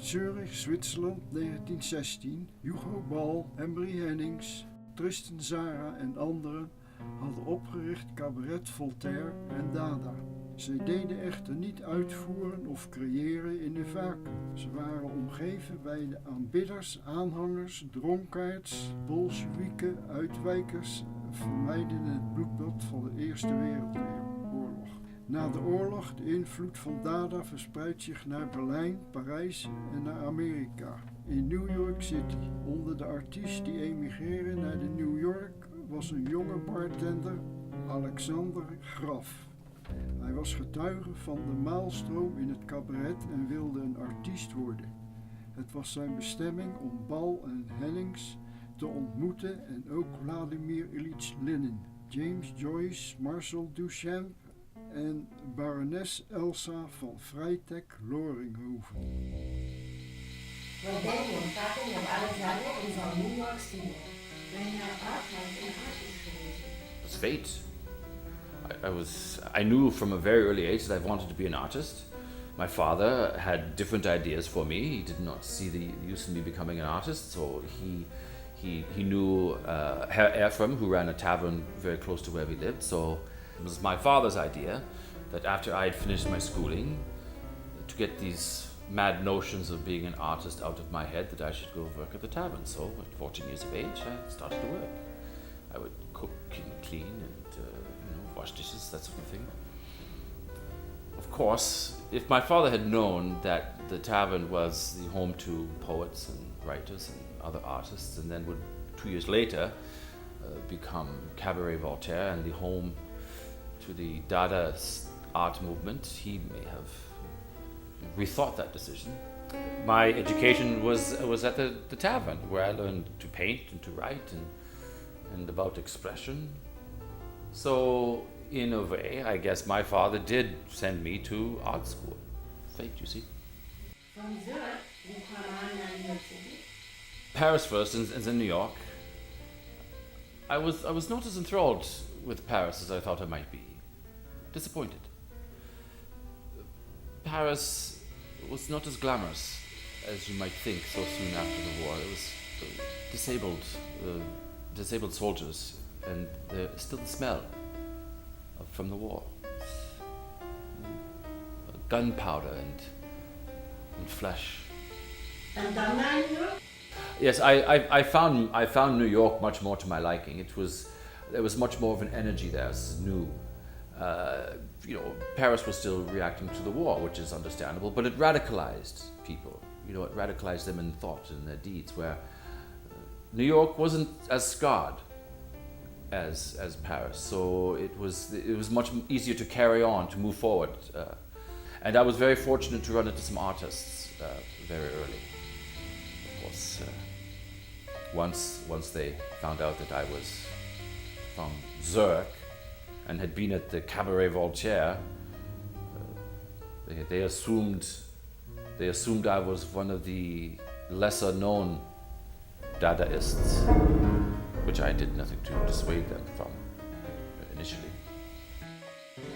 Zurich, Zwitserland, 1916. Hugo Ball, Embry Hennings, Tristan Tzara en anderen hadden opgericht Cabaret Voltaire en Dada. Ze deden echter niet uitvoeren of creëren in een vacuüm. Ze waren omgeven bij de aanbidders, aanhangers, dronkaards, bolsjewieken, uitwijkers, vermijdden het bloedbad van de Eerste Wereldoorlog. Na de oorlog, de invloed van Dada verspreidt zich naar Berlijn, Parijs en naar Amerika. In New York City, onder de artiesten die emigreren naar de New York, was een jonge bartender, Alexander Graf. Hij was getuige van de maalstroom in het cabaret en wilde een artiest worden. Het was zijn bestemming om Ball en Hennings te ontmoeten en ook Vladimir Ilyich Lenin, James Joyce, Marcel Duchamp en barones Elsa van Freytag-Loringhoven. Wat denk je om Katin en Alexander in van New York City? Ben je naar Arthouse in artist geweest? It's fate. I knew from a very early age that I wanted to be an artist. My father had different ideas for me. He did not see the use in me becoming an artist, so he knew Herr Ephraim, who ran a tavern very close to where we lived. So it was my father's idea that after I had finished my schooling, to get these mad notions of being an artist out of my head, that I should go work at the tavern. So at 14 years of age, I started to work. I would cook and clean and wash dishes, that sort of thing. Of course, if my father had known that the tavern was the home to poets and writers and other artists, and then would 2 years later become Cabaret Voltaire and the home to the Dada art movement, he may have rethought that decision. My education was at the tavern, where I learned to paint and to write and about expression. So, in a way, I guess my father did send me to art school. Fate, you see. From Zurich, you come on New York City? Paris first, and then New York. I was not as enthralled with Paris as I thought I might be. Disappointed. Paris was not as glamorous as you might think so soon after the war. It was disabled soldiers, and still the smell from the war. Gunpowder and flesh. And dan naar New York? Yes, I found New York much more to my liking. There was much more of an energy there. It was new. Paris was still reacting to the war, which is understandable, but it radicalized people. It radicalized them in thought and their deeds, where New York wasn't as scarred as Paris, so it was much easier to carry on, to move forward. And I was very fortunate to run into some artists very early. Of course, once they found out that I was from Zurich and had been at the Cabaret Voltaire, they assumed I was one of the lesser known Dadaists, which I did nothing to dissuade them from initially.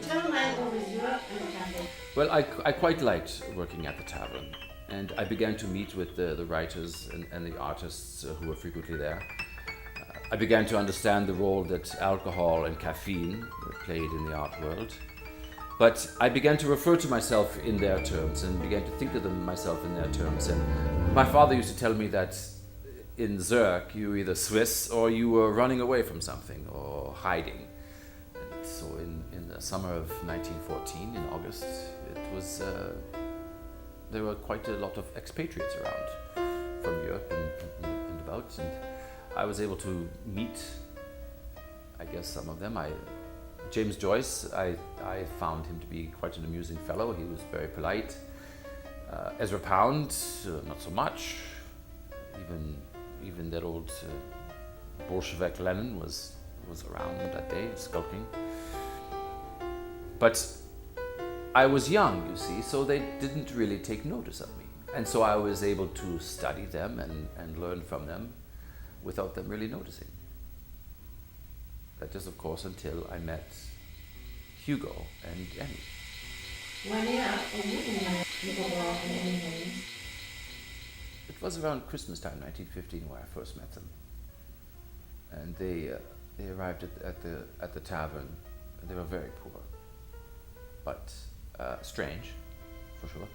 Tell me over Zurich and the cafe. Well, I quite liked working at the tavern, and I began to meet with the writers and the artists who were frequently there. I began to understand the role that alcohol and caffeine played in the art world. But I began to refer to myself in their terms and began to think of myself in their terms. And my father used to tell me that in Zurich you were either Swiss or you were running away from something or hiding. And so in the summer of 1914, in August, there were quite a lot of expatriates around from Europe and about. And I was able to meet, I guess, some of them. James Joyce, I found him to be quite an amusing fellow. He was very polite. Ezra Pound, not so much. Even that old Bolshevik Lenin was around that day, skulking. But I was young, you see, so they didn't really take notice of me. And so I was able to study them and learn from them without them really noticing. That is, of course, until I met Hugo and Annie. Wanneer ontmoette je Hugo Ball en Annie Hennings? it was around Christmas time, 1915, where I first met them. And they arrived at the tavern. They were very poor, but strange, for sure.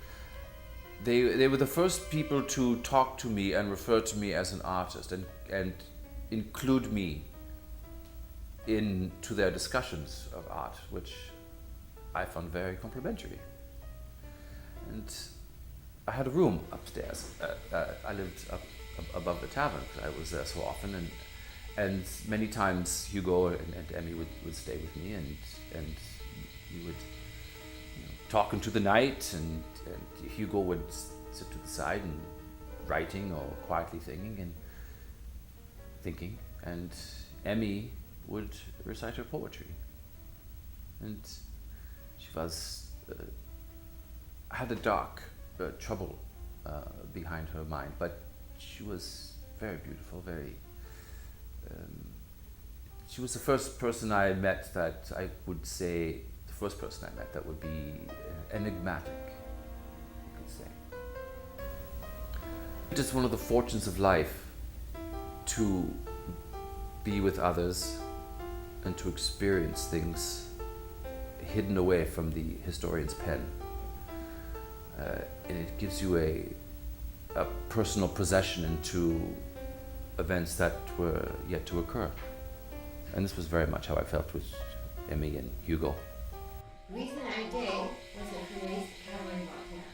They were the first people to talk to me and refer to me as an artist and include me into their discussions of art, which I found very complimentary. And I had a room upstairs. I lived up above the tavern because I was there so often, and many times Hugo and Emmy would stay with me, and we would talk into the night, and Hugo would sit to the side and writing or quietly thinking, and Emmy would recite her poetry. And she was had a dark trouble behind her mind, but she was very beautiful, very. She was the first person I met that I would say, the first person I met that would be enigmatic, you could say. It is one of the fortunes of life to be with others and to experience things hidden away from the historian's pen. And it gives you a personal possession into events that were yet to occur. And this was very much how I felt with Emmy and Hugo. Reason I did was it creates Cabaret Voltaire.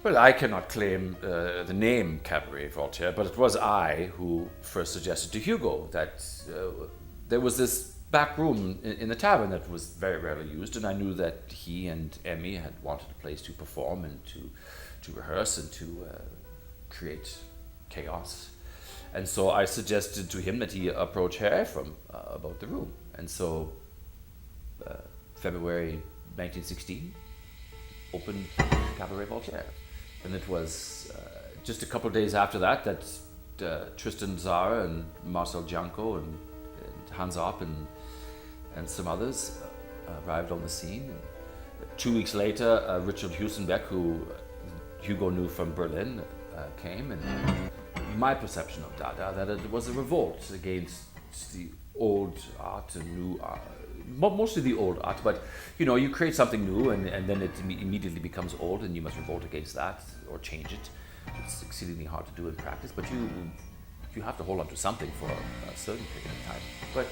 Well, I cannot claim the name Cabaret Voltaire, but it was I who first suggested to Hugo that there was this back room in the tavern that was very rarely used, and I knew that he and Emmy had wanted a place to perform and to rehearse and to create chaos. And so I suggested to him that he approach Herr Ephraim about the room. And so February 1916 opened Cabaret Voltaire. And it was just a couple of days after that Tristan Zara and Marcel Janko and Hans Opp and some others arrived on the scene. 2 weeks later, Richard Husenbeck, who Hugo knew from Berlin, came, and my perception of Dada, that it was a revolt against the old art and new art, mostly the old art, but you create something new and then it immediately becomes old and you must revolt against that or change it. It's exceedingly hard to do in practice, but you have to hold on to something for a certain period of time. But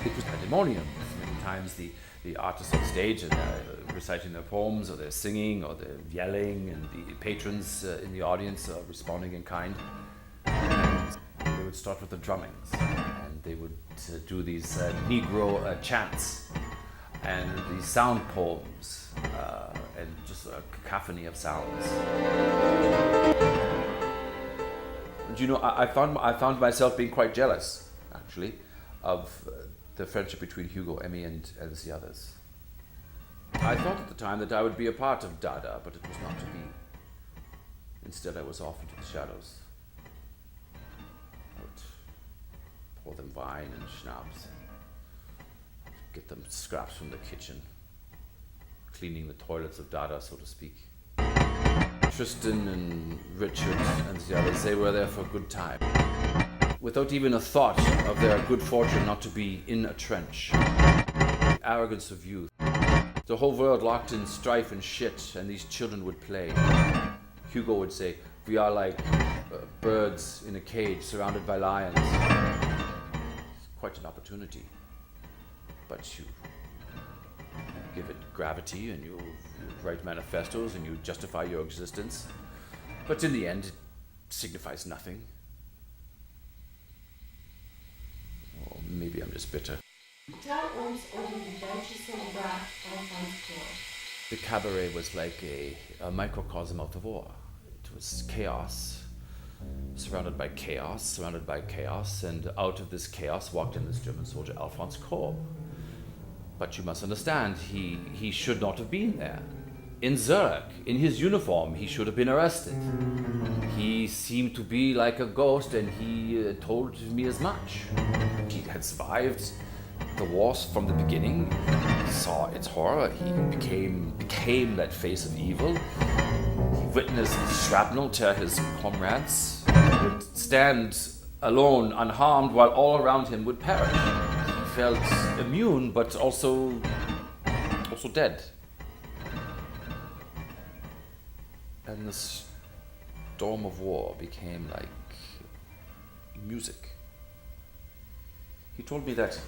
it was pandemonium. Many times the artists on stage and they're reciting their poems, or they're singing, or they're yelling, and the patrons in the audience are responding in kind. And they would start with the drummings, and they would do these Negro chants, and these sound poems, and just a cacophony of sounds. And I found myself being quite jealous, actually, of the friendship between Hugo, Emmy, and the others. I thought at the time that I would be a part of Dada, but it was not to be. Instead, I was off into the shadows. I would pour them wine and schnapps, get them scraps from the kitchen, cleaning the toilets of Dada, so to speak. Tristan and Richard and the others, they were there for a good time, without even a thought of their good fortune not to be in a trench. The arrogance of youth. The whole world locked in strife and shit, and these children would play. Hugo would say, we are like birds in a cage surrounded by lions. It's quite an opportunity. But you give it gravity, and you write manifestos, and you justify your existence. But in the end, it signifies nothing. Or maybe I'm just bitter. Tell uns over the Deutsche Graf The cabaret was like a microcosm of the war. It was chaos, surrounded by chaos, and out of this chaos walked in this German soldier, Alphonse Korb. But you must understand, he should not have been there. In Zurich, in his uniform, he should have been arrested. He seemed to be like a ghost, and he told me as much. He had survived the wars from the beginning. He saw its horror. He became that face of evil. He witnessed shrapnel tear his comrades, would stand alone, unharmed, while all around him would perish. He felt immune, but also dead. And the storm of war became like music. He told me that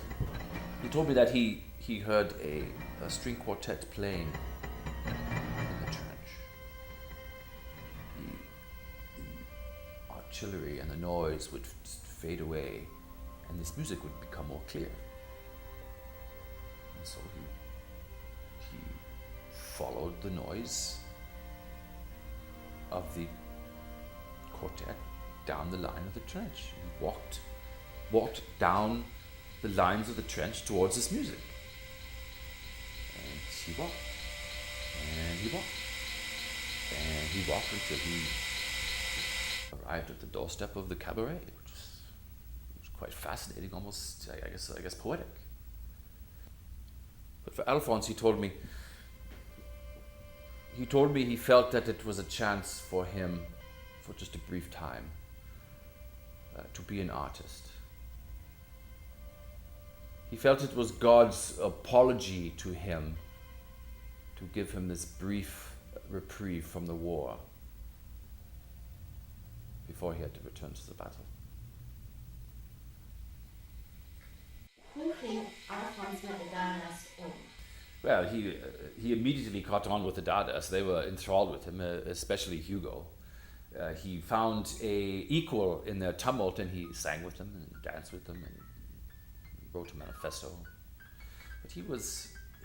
he heard a string quartet playing in the trench. The artillery and the noise would fade away, and this music would become more clear. And so he followed the noise of the quartet down the line of the trench. He walked down the lines of the trench towards this music. And he walked. And he walked. And he walked until he arrived at the doorstep of the cabaret, which was quite fascinating, almost, I guess poetic. But for Alphonse, he told me he felt that it was a chance for him, for just a brief time, to be an artist. He felt it was God's apology to him to give him this brief reprieve from the war before he had to return to the battle. Hoe ging Alphonse met de Dada's om? Well, he immediately caught on with the Dadas. They were enthralled with him, especially Hugo. He found a equal in their tumult, and he sang with them and danced with them and wrote a manifesto. But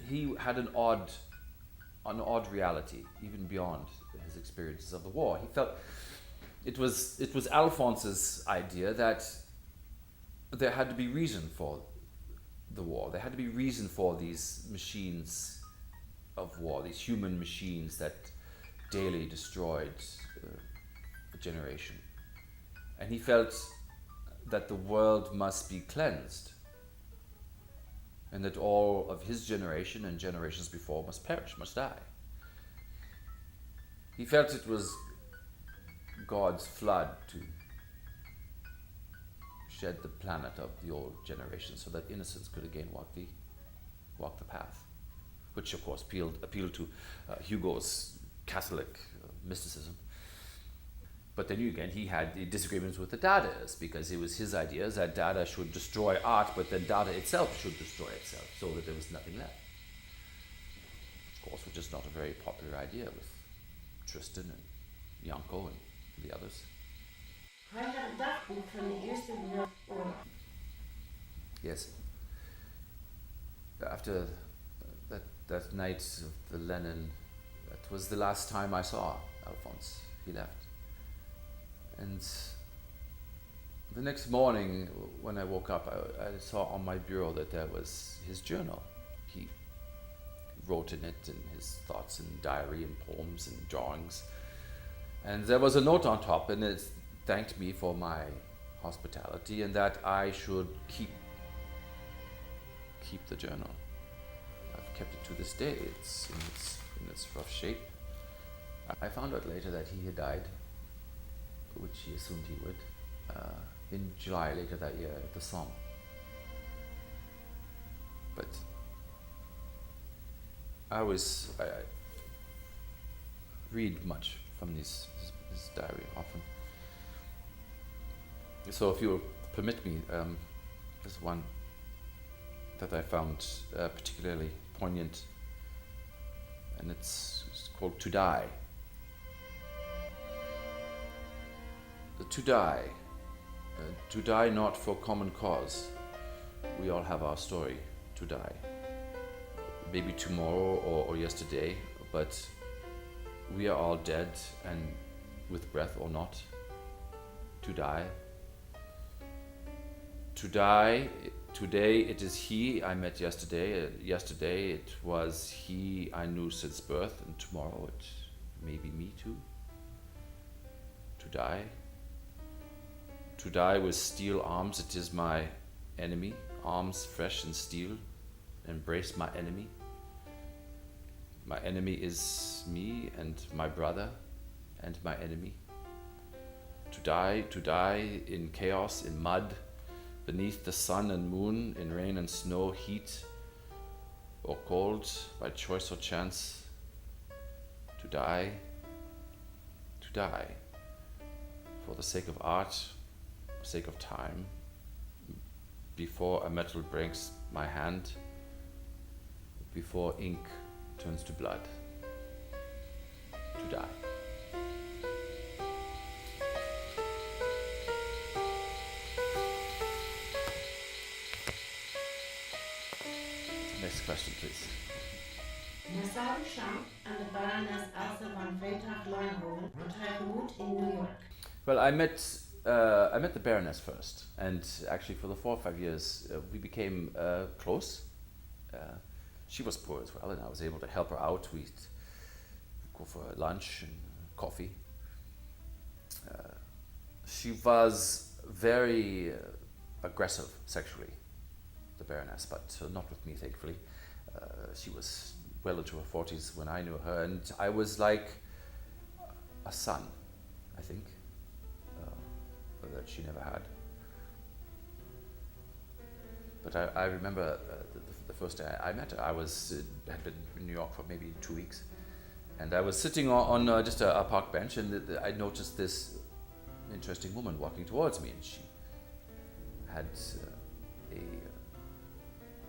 he had an odd reality, even beyond his experiences of the war. He felt it was Alphonse's idea that there had to be reason for the war. There had to be reason for these machines of war, these human machines that daily destroyed a generation. And he felt that the world must be cleansed, and that all of his generation and generations before must perish, must die. He felt it was God's flood to shed the planet of the old generation so that innocence could again walk the path, which of course appealed to Hugo's Catholic mysticism. But then again, he had disagreements with the Dada's, because it was his idea that Dada should destroy art, but then Dada itself should destroy itself, so that there was nothing left. Of course, which is not a very popular idea with Tristan and Janko and the others. Hij had het dagboek van de Eerste Wereldoorlog. Yes. After that night of the Lenin, that was the last time I saw Alphonse. He left. And the next morning, when I woke up, I saw on my bureau that there was his journal. He wrote in it and his thoughts and diary and poems and drawings. And there was a note on top, and it thanked me for my hospitality and that I should keep the journal. I've kept it to this day. It's in its rough shape. I found out later that he had died, which he assumed he would, in July later that year at the Somme. But I read much from his diary often. So if you will permit me, there's one that I found particularly poignant, and it's called To Die. To die not for common cause. We all have our story to die. Maybe tomorrow or yesterday, but we are all dead, and with breath or not. To die. To die. Today it is he I met yesterday. Yesterday it was he I knew since birth, and tomorrow it may be me too. To die. To die with steel arms, it is my enemy. Arms fresh and steel, embrace my enemy. My enemy is me and my brother, and my enemy. To die in chaos, in mud, beneath the sun and moon, in rain and snow, heat or cold, by choice or chance. To die, for the sake of art, for the sake of time, before a metal breaks my hand, before ink turns to blood. To die. Next question, please. Nassau Champ and the Baroness Elsa von Freytag-Loringhoven und Helmut in New York. Well, I met the Baroness first, and actually for the 4 or 5 years we became close. She was poor as well, and I was able to help her out. We'd go for lunch and coffee. She was very aggressive sexually, the Baroness, but not with me, thankfully. She was well into her 40s when I knew her, and I was like a son, I think, that she never had. But I remember the first day I met her. I had been in New York for maybe 2 weeks, and I was sitting on just a park bench, and I noticed this interesting woman walking towards me, and she had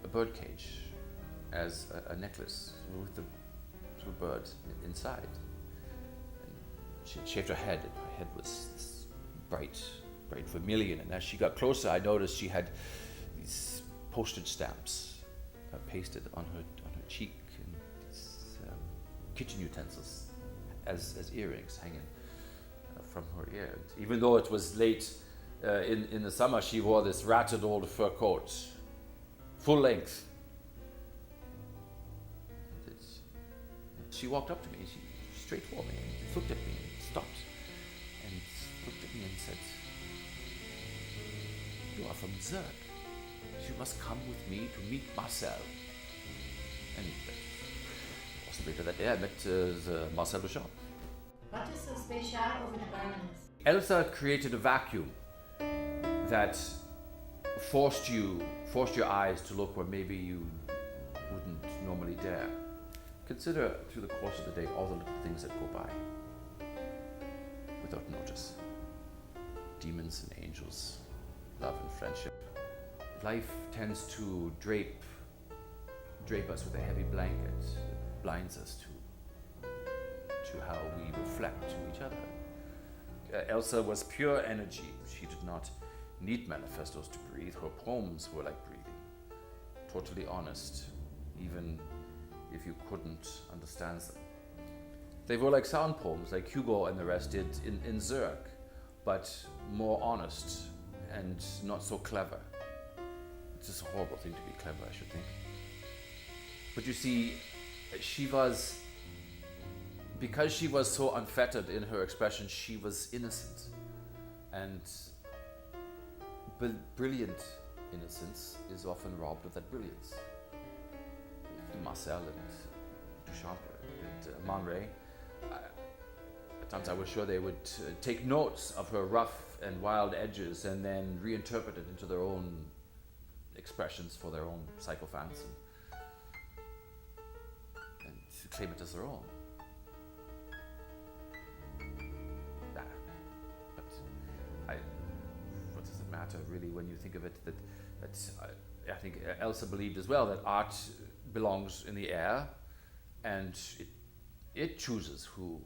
a bird cage as a necklace with a bird inside. And she had shaved her head, and her head was this bright vermilion. And as she got closer, I noticed she had these postage stamps pasted on her cheek, and these kitchen utensils as earrings hanging from her ear. And even though it was late in the summer, she wore this ratted old fur coat, full length. She walked up to me, straight for me, and looked at me, and stopped, and looked at me and said, "You are from Zurich. You must come with me to meet Marcel." And it was later that day I met Marcel Duchamp. What is so special over the Baroness? Elsa created a vacuum that forced your eyes to look where maybe you wouldn't normally dare. Consider through the course of the day all the little things that go by without notice. Demons and angels, love and friendship. Life tends to drape us with a heavy blanket that blinds us to how we reflect to each other. Elsa was pure energy. She did not need manifestos to breathe. Her poems were like breathing, totally honest, even if you couldn't understand them. They were like sound poems, like Hugo and the rest did in Zurich, but more honest and not so clever. It's just a horrible thing to be clever, I should think. But you see, because she was so unfettered in her expression, she was innocent. And brilliant innocence is often robbed of that brilliance. Marcel and Duchamp and Man Ray, at times I was sure they would take notes of her rough and wild edges and then reinterpret it into their own expressions for their own psychophants and claim it as their own. What does it matter really when you think of it? That I think Elsa believed as well that art belongs in the air, and it chooses who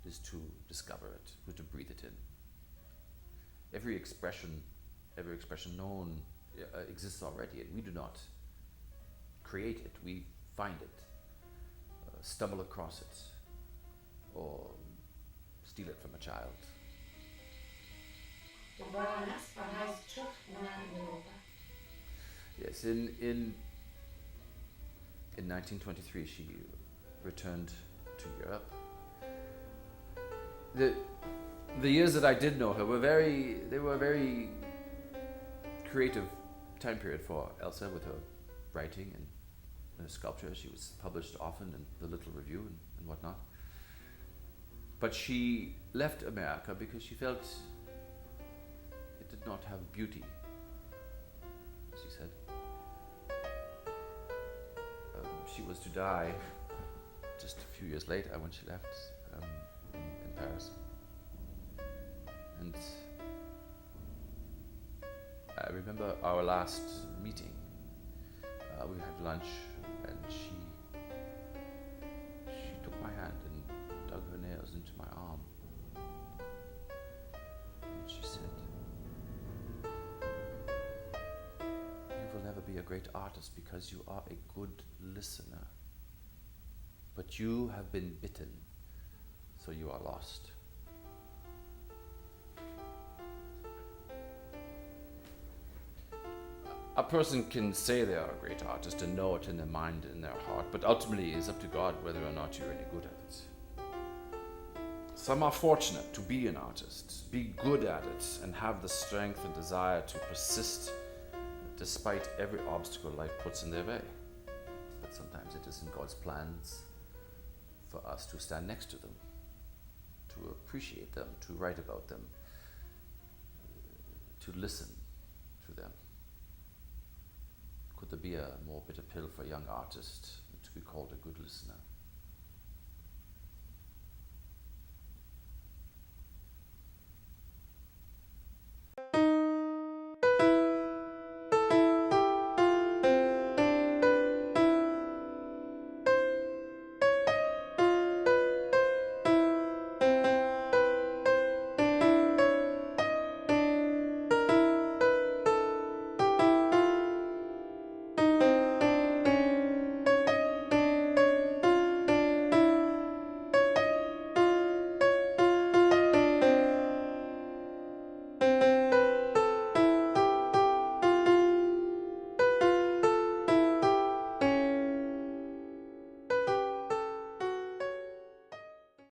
is to discover it, who to breathe it in. Every expression known exists already, and we do not create it. We find it, stumble across it, or steal it from a child. The Baroness verreist terug naar Europa. Yes, in 1923 she returned to Europe. The years that I did know her were a very creative time period for Elsa, with her writing and her sculpture. She was published often in the Little Review and whatnot. But she left America because she felt it did not have beauty, she said. She was to die just a few years later when she left in Paris. And I remember our last meeting. We had lunch, and she took my hand and dug her nails into my arm. And she said, "You will never be a great artist because you are a good listener. But you have been bitten, so you are lost." A person can say they are a great artist and know it in their mind and their heart, but ultimately it's up to God whether or not you're any good at it. Some are fortunate to be an artist, be good at it, and have the strength and desire to persist despite every obstacle life puts in their way. But sometimes it isn't God's plans for us to stand next to them, to appreciate them, to write about them, to listen to them. Could there be a more bitter pill for a young artist to be called a good listener?